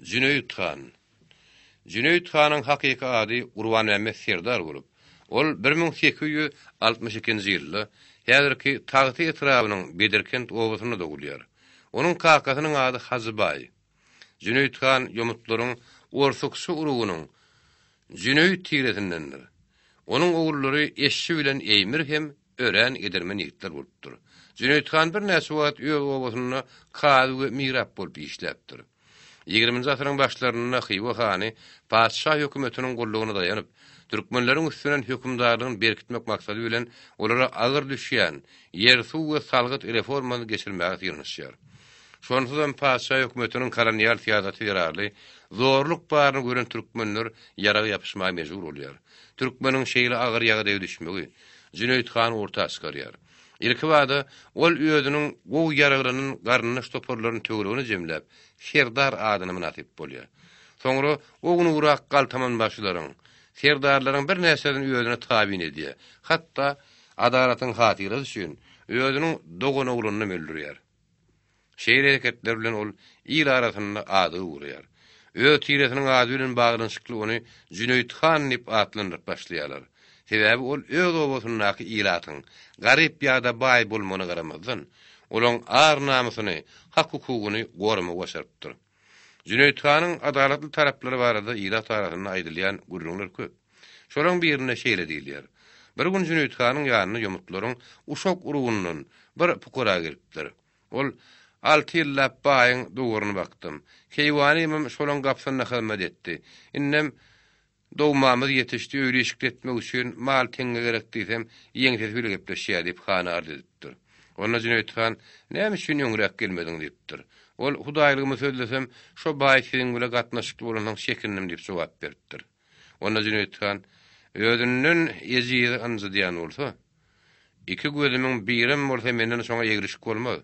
Cüneyt Han. Cüneyt Han'ın hakyky ady Urban Mehmet Serdar bolup, ol 1862-nji ýylda häzirki Tagty etrabynyň Bedirkent owasyna dogulýar. Onuň kakasynyň ady Hazybay. Cüneyt Han ýomutlaryň orsukçy urugynyň Cüneyt tiretindendir. Onuň ogullary eşşi bilen Eýmir hem ören edermen ýigitler bolupdyr. Cüneyt Han bir näçe wagt öýe owasyna kazy we mirap bolup işläpdir. 20-nji asyryň başlaryna Xiwa hany padşah hökümetiniň gollugyna dayanyp, türkmenleriň üstünden hökümdarlygyny berkitmek maksady bilen olara agyr düşýän ýer-suw we salgyt reformany geçirmäge ýerleşýär. Şonsudan padşah hökümetiniň kolonial siýasaty ýararly, zorluk baryny gören türkmenler ýaraga ýapyşmaga mejbur bolýar. Türkmeniň şeýle agyr ýaga düşmegi Cüneyt Han orta askarýar. İlki wada ol öýüdüniň gow ýaraglarynyň garnyny stoporlaryny töweregini jemläp, Serdar adyny münasip bolýar. Soňra oguny urak galtaman başlaryň, serdarlaryň bir näseden öýüdüne tabin edýär. Hatda adalatyň hatyrasy üçin öýüdüniň dogan ogluny öldürýär. Şeýle hereketler bilen ol ýyl arasynda ady urýar. Öýüt tiretiniň ady bilen baglanşykly ony Cüneyt Han diýip atlandyryp başlaýarlar. Sebäbi ol öz owasynyňky ýylatyň garyp ýa-da baý bolmagyna garamazdan, olaň ar namusyny, hak hukugyny gorumak başarypdyr. Cüneyt Hanyň adalatly taraplary barada ýylat arasynda aýdylýan gurrunlar köp. Şolaryň birine şeýle diýilýär. Bir gün Cüneyt Hanyň ýanyna ýomutlaryň uşak urugundan bir pukara gelipdir. Ol 6 ýyllap baýyň dogruny baktym. Heýwanymym şolaň gapsyna hyzmat etdi. Innem dowmamyz ýetişdi, öýle işletmek üçin mal teňe gerek diýsem, ýeňse söýle gepleşýär diýip hana arz edipdir. Onda Cüneyt Han, "Näme üçin öňrek gelmediň?" diýipdir. Ol Hudaýlygymy sözlesem, şo baý siň bilen gatnaşykly bolanyň şekindim diýip jogap beripdir. Onda Cüneyt Han, "Öýüdünden ýeziýe anzy diýen bolsa, iki gözümiň birim bolsa menden şoňa ýegrişik bolmaz."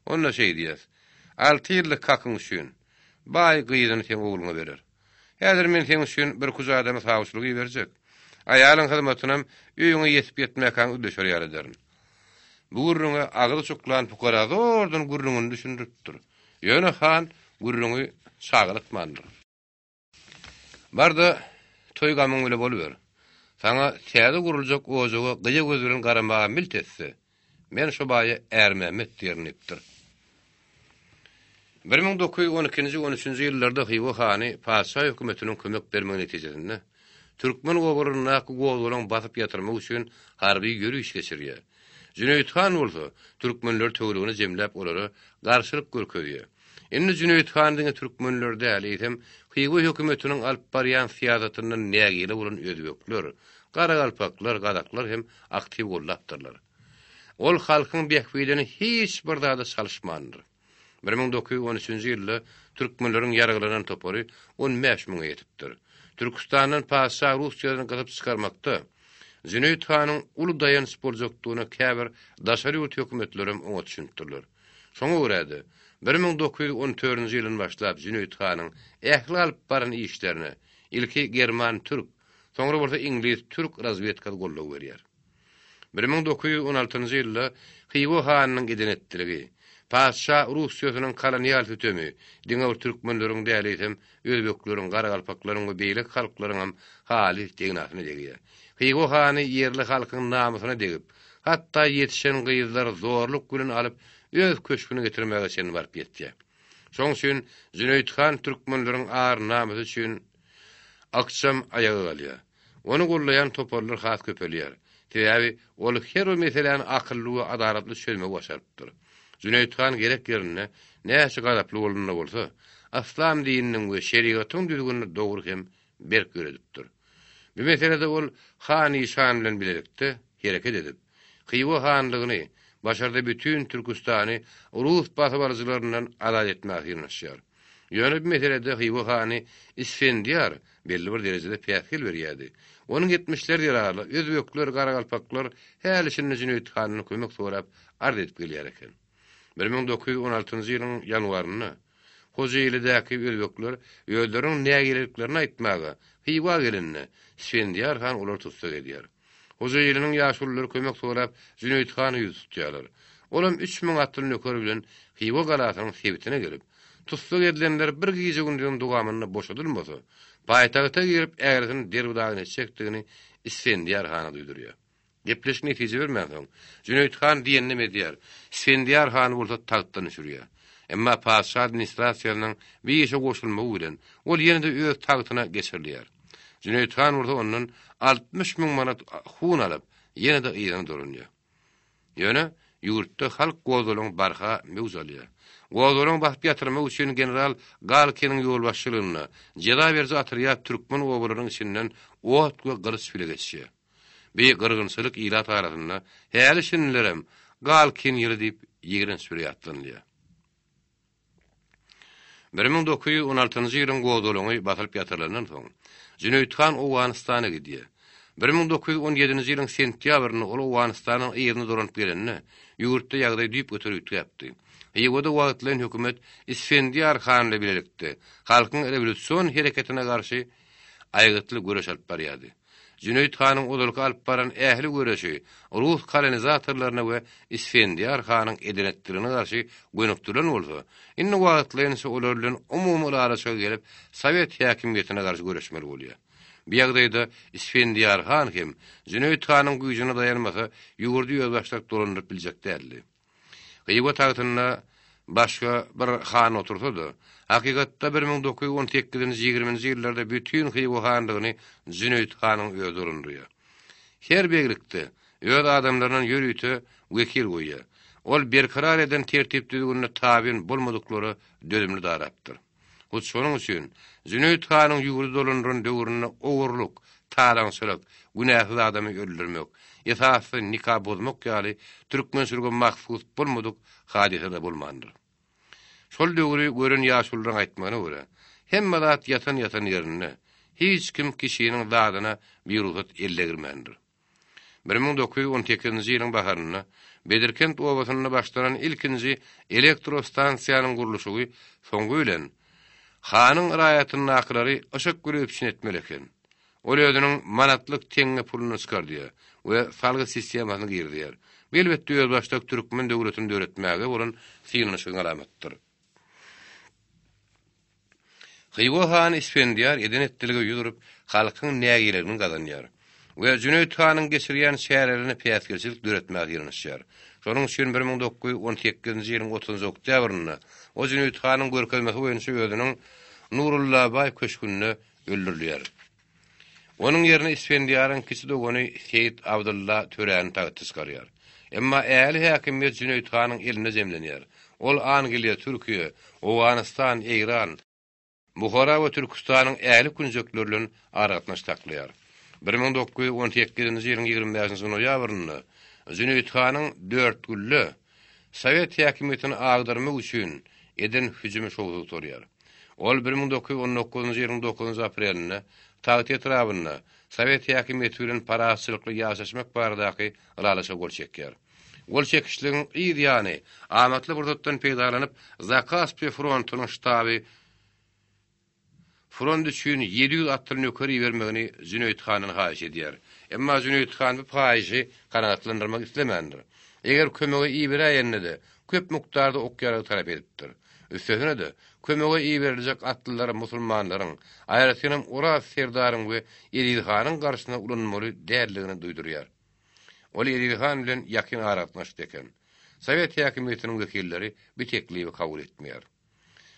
Onda şeý diýär, "6 ýyllyk hakyň üçin baý gyýdyny sen ogluňa berer. Häzir men seň üçin bir kuzadamy sawçylygy berjek. Aýalyň hyzmatynam öýüňe ýetip ýetmäkäň üdeşer ýarydaryn." Bu gurrunga agyry çoklan pukara zordan gurrungyny düşündiripdir. Ýöne Han gurrungy çagyrypmandyr. Barda toý gamyň bile boluber. Sana täze guruljak ojaga gyja göz bilen garamaga miltetse, men şo baýy Ermemet diýernipdir. 1912-13-nji ýyllarda Xiwa hany padşah hökümetiniň kömek bermegi netijesinde türkmen gowaryna gowlaryň basyp ýatyrmak üçin harby ýürüş geçirýär. Cüneyt Han bolsa türkmenler töweregini jemläp olary garşylyk görkezýär. Indi Cüneyt Han diňe türkmenler däliýsem Xiwa hökümetiniň alyp barýan siýasatynyň nägili bolan özbekler, garagalpaklar, gadaklar hem aktiw bollapdyrlar. Ol halkyň bekbidini hiç bir dada çalyşmandyr. 1913-nji ýylda türkmenleriň ýaraglanan topary 15 000 ýetipdir. Türkistanyň padşah Russiýadan gazyp çykarmakda Cüneyt Hanyň uly daýanyş boljakdygyna käbir daşary hökümetlerim oňa düşündirler. Şoňa görä 1914-nji ýylyň başlap Cüneyt Hanyň ähli alyp baran işlerini ilki German türk, soňra bolsa ingliz türk razvedka gollaw berýär. 1916-njy ýylda Xiwa hanyň gidenetdirigi padşah Russiýasynyň kolonial hökümi diňe türkmenleriň däliýsem özbekleriň, garagalpaklaryň we beýlik halklaryň hem hali degnasyny degýär. Xiwa hany ýerli halkyň namusyna degip, hatda ýetişen gyýyzlar zorluk bilen alyp öz köşküni getirmäge sen baryp ýetdi. Şoň üçin Cüneyt Han türkmenleriň ar namusy üçin aksam ayaga galýar. Onu gollayan toparlar has köpelýär. Täbi ol her meseleni akylly we adalatly çözmek başarypdyr. Cüneyt Han gerek ýerine näçe gadaply bolanda bolsa, aslam dininiň we şeriatyň düzgünini dogry hem berk göredipdir. Bu meselede ol hany şan bilen bilerekde hereket edip, Xiwa hanlygyny başarda bütün Türkistany Rus basabarjylaryndan azat etmäge ýerleşýär. Ýöne bu meselede Xiwa hany isfendiýar belli bir derejede pähkil berýärdi. Onun 70'ler ýararly özbekler, garagalpaklar häli şinde Cüneyt Hanyň kömek sorap arz edip gelýär eken. 1916-njy ýylyň ýanwaryna Hojaýylydäki özbekler ýölderiň nägeliklerini aýtmaga Xiwa gelinne Isfendiýar Han olar tutsak edýär. Hojaýylynyň ýaşullary kömek sorap Cüneyt Hany ýüz tutýarlar. Olam 3000 atly nöker bilen Xiwa galasynyň sebitine gelip Tutsuk edilenler bir gece gündüzün dugamyny boşadylmasa, paýtagta girip ägirsin derwdagyny çekdigini İsfendiyar hana duýdurýar. Gepleşik netije bermän soň, Cüneyt Han diýenine medýär. İsfendiyar hany bolsa tagtdan düşürýär. Emma paşa administrasiýasynyň bir işe goşulmagy bilen ol ýene-de öz tagtyna geçirilýär. Cüneyt Han orada onun 60 000 manat hun alıp ýene-de ýygyny durunýar. Ýöne ýurtda halk gozularyň barha mewzalýar. Gozularyň bahyp ýatyrmak üçin general Galkiniň ýolbaşçylygyna jeda berzi atyrýar türkmen obalarynyň içinden ot we gyrys bile geçýär. Bir gyrgynçylyk ilat arasyna häli şinlerem Galkin ýyly diýip ýigren süre ýatdynlar. 1916-njy ýylyň gozularyny basyp ýatyrylanan soň Cüneyt Han Owganystana gidýär. 1917-nji ýylyň sentýabryny ol Owganystanyň ýerine duranyp gelenine ýurtda ýagdaý diýip götürüp ýapdy. Ýa-da wagtlaryň hökümet İsfendiyar Han ile birlikde halkyň revolýusiýon hereketine garşy aýgytly göreş alyp barýardy. Cüneyt Hanyň odalyk alyp baran ähli göreşi Rus kolonizatorlaryna we İsfendiyar Hanyň edenetlerine garşy gönükdiren bolsa, indi wagtlaryň olar bilen umumy araşa gelip Sowet häkimiýetine garşy göreşmeli bolýar. Bir ýagdaýda İsfendiyar Han hem Cüneyt Hanyň güýjüne dayanmasa, ýugurdy ýolbaşlar dolandyryp biljek däldi. Gyýwa tagtyna başga bir han oturdy. Hakykatda 1918-nji 20-nji ýyllarda bütün Hywa hanlygyny Cüneyt Hanyň özi urunýar. Her beglikde öz adamlarynyň ýörüýte wekil goýýar. Ol berkarar eden tertipdigine tabyn bolmadyklary dödümli darapdyr. Bu şonuň üçin Cüneyt Hanyň ýugurdy dolandyran döwrüne ogurluk, talaňçylyk, günähli adamy öldürmek, esasy nikah bozmak ýaly türkmen sürgün mahfuz bolmadyk hadisede bolmandyr. Şol döwri gören ýaşullaryň aýtmagyna görä, hemme zat yatan ýerine, hiç kim kişiniň zadyna bir ruhat ellegirmendir. 1918-nji ýylyň baharyna Bedirkent owasyna başlanan ilkinji elektrostansiýanyň gurulşy soňgy bilen Hanyň raýatynyň naklary ışık gürüpçin etmeli eken. Ol özüniň manatlyk teňe puluny çykardýar we salgy sistemasyny girdiýär. Belbetde öz başda türkmen döwletini döretmäge bolan synyşyň alamatdyr. Hywa Han İsfendiyar edenetdiligi ýudurup halkyň nägilerini gazanýar. We Cüneyt Hanyň geçirýän şäherlerini piýatgerçilik döretmäge ýerleşýär. Şonuň üçin 1918-nji ýylyň 30 oktýabryna o Cüneyt Hanyň görkezmesi boýunça özüniň Nurullabay köşkünde öldürilýär. Onuň ýerine İsfendiýaryň kişi dogany Seyit Abdulla Töräni taýt çykarýar. Emma ähli häkimiýet Cüneyt Hanyň eline zemlenýär. Ol Angliýa, Türkiýe, Owganystan, Eýran, Buhara we Türkistanyň ähli künjekleriniň aragatnaş taklaýar. 1918-nji ýylyň 25-nji noýabryna Cüneyt Hanyň 4 gülle Sowet häkimiýetini agdarmak üçin eden hüjümi şowdy torýar. Ol 1919-njy ýylyň 9 aprelinde Tağty etrawyna Sowet häkimiýeti bilen paraçylykly ýaşaşmak baradaky ralaşa gol çekýär. Gol çekişligiň ýa-ni amatly burdatdan peýdalanyp Zakaspi frontunyň ştaby front üçin 760 nökeri bermegini Cüneyt Hanyň haýyş edýär. Emma Cüneyt Han bu haýyşy kanatlandyrmak islemendir. Eger kömegi iyi berýände köp mukdarda okyara talap edipdir. Üstesine de kömege iyi berilecek atlılara musulmanlaryň, aýratynam Uras serdaryň we Elil Hanyň garşyna ulanmaly därligini duýdurýar. Ol Elil Han bilen ýakyn aratnaş eken. Sowet häkimiýetiniň wekilleri bir teklibi kabul etmeýär.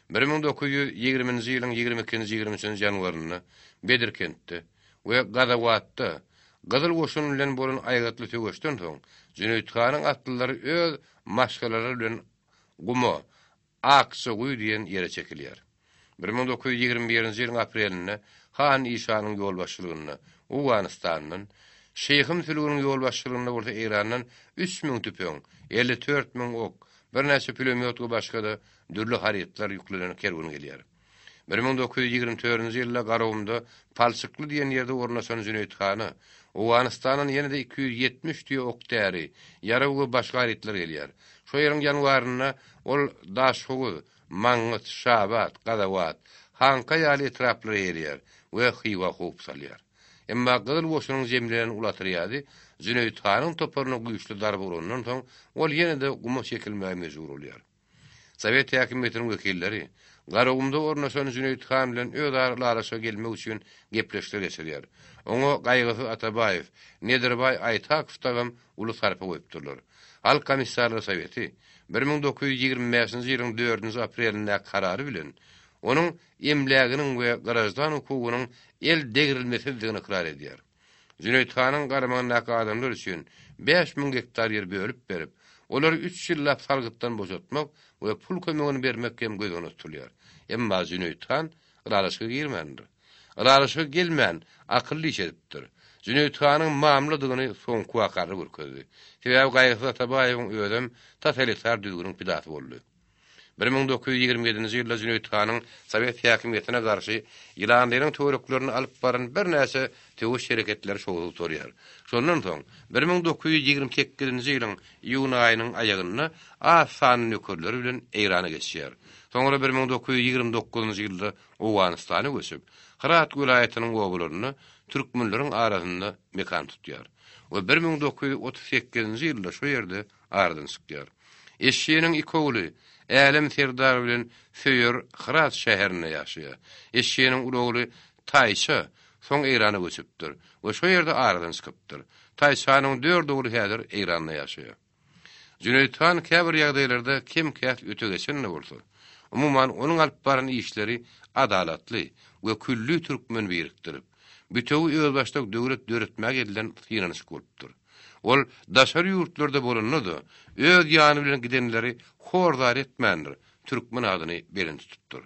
1920-nji ýylyň 22-nji 23-nji ýanwaryna Bedirkentde we Gadawatda Gazyl goşun bilen bolan aýgatly töweşden soň Cüneyt Hanyň atlylary öz maşgalary bilen Gumo, Aksoguy diýen ýere çekilýär. 1921-nji ýylyň aprelinde Han İşanyň ýolbaşçylygyna Owganystanyň Şeýhim Sülügüniň ýolbaşçylygyna bolsa Eýrandan 3000 tüpeň, 54.000 ok, bir näçe kilometr başga da dürli haritlar ýüklenen kerwin gelýär. 1924-nji ýylda Garawumda Palçykly diýen ýerde ornaşan Cüneyt Hany Owganystanyň ýene-de 270 tüýe ok däri, ýaragy başga haritlar gelýär. Şo ýylyň ýanwaryna ol Daşhowy, Mangyt, Şabat, Gadawat, Hanka ýaly etraplary gelýär we Hywa hop salýar. Emma Gazyl goşunyň jemlerini ulatyrýady, Cüneyt Hanyň toparyna güýçli darby urandan soň ol ýene-de Gumo çekilmäge mejbur bolýar. Sowet häkimiýetiniň wekilleri Garagumda ornaşan Cüneyt Han bilen öz araşa gelmek üçin gepleşler geçirýär. Oňa gaýgysy Atabaýew, Nederbay Aýtakov dagam uly sarpa goýupdyrlar. Halk komissarlygy soweti 1925-nji ýylyň 4-nji aprelinde karary bilen onuň emläginiň we garajdan hukugynyň el degirilmesizdigini ikrar edýär. Cüneyt Hanyň garamagyndaki adamlar üçin 5000 hektar ýer bölüp berip, olar 3 ýyllap salgytdan boşatmak we pul kömegini bermek hem gözüne tutulýar. Emma Cüneyt Han araşyga girmändir. Araşyga gelmän akylly iş edipdir. Cüneyt Hanyň mamladygyny soňky wakary görkezdi. Sebäbi gaýgysy Atabaýewiň ödem totalitar düzgünüň pidasy boldy. 1927-nji ýylda Cüneyt Hanyň Sowet häkimetine garşy ýylanlaryň töwereklerini alyp baran bir näse töwüş şereketleri şoňy torýar. Şondan soň 1928-nji ýylyň iýun aýynyň aýagyna Afan nökerleri bilen Eýrana geçýär. Soňra 1929-njy ýylda Owganystana göçüp, Herat welaýatynyň gowlaryny türkmenleriň arasynda mekan tutýar. We 1938-nji ýylda şo ýerde ardan çykýar. Eşeğiniň iki oğlu Älim Serdar bilen Söýür Herat şäherinde ýaşaýar. Eşeğiniň oğlu Taýşa soň Eýrana göçüpdir we şo ýerde aradan çykypdyr. Taýşanyň 4 oğlu häzir Eýranda ýaşaýar. Cüneyt Han käbir ýagdaýlarda kim käs öte geçenine bolsa, umumyň onuň alyp baran işleri adalatly we külli türkmen birikdirip, bütewi özbaşlyk döwlet döretmäk edilen ýynanyş bolupdyr. Ol daşary ýurtlarda bolanydy, öz ýany bilen gidenleri hordar etmändir, türkmen adyny belin tutupdyr.